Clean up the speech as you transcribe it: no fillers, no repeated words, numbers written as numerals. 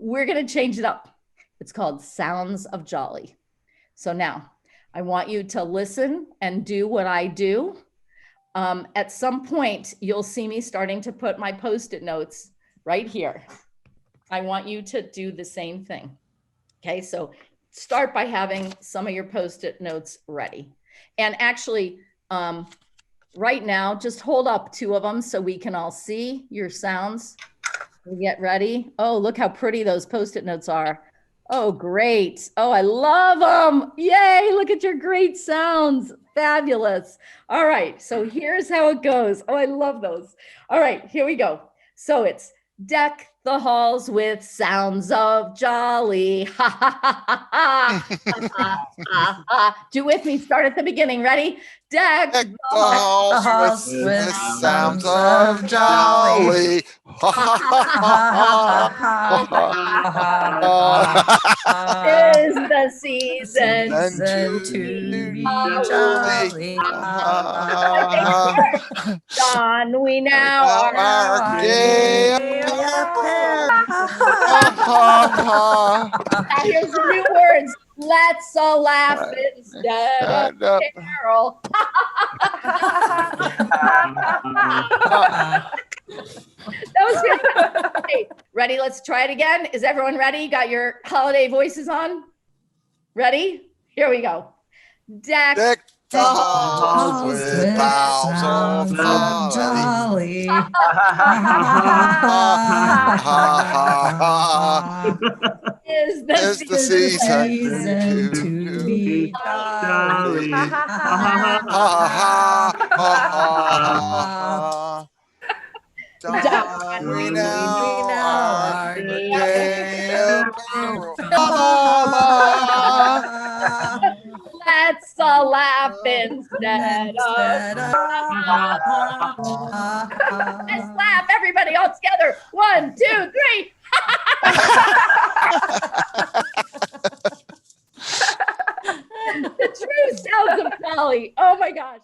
we're going to change it up. It's called Sounds of Jolly. So now I want you to listen and do what I do. At some point, you'll see me starting to put my Post-it notes right here. I want you to do the same thing. Okay, so start by having some of your Post-it notes ready. And actually, right now, just hold up 2 of them so we can all see your sounds. We'll get ready. Oh, look how pretty those Post-it notes are. Oh, great. Oh, I love them. Yay, look at your great sounds. Fabulous. All right, so here's how it goes. Oh, I love those. All right, here we go. So it's deck the halls with sounds of jolly. Ha ha ha ha ha. Ha, ha, ha. Do with me. Start at the beginning. Ready? Deck Deck the the halls with sounds of jolly. Is the season to be jolly. Don, we now are gay. Now here's the new words. Let's all laugh instead of carol. That was good. Okay, ready? Let's try it again. Is everyone ready? Got your holiday voices on? Ready? Here we go. Deck the halls with boughs of jolly. Is the season to be jolly. Don, we now are gay apparel. Let's all laugh instead of. Let's laugh, everybody, all together. 1, 2, 3. The true sounds of jolly. Oh my gosh.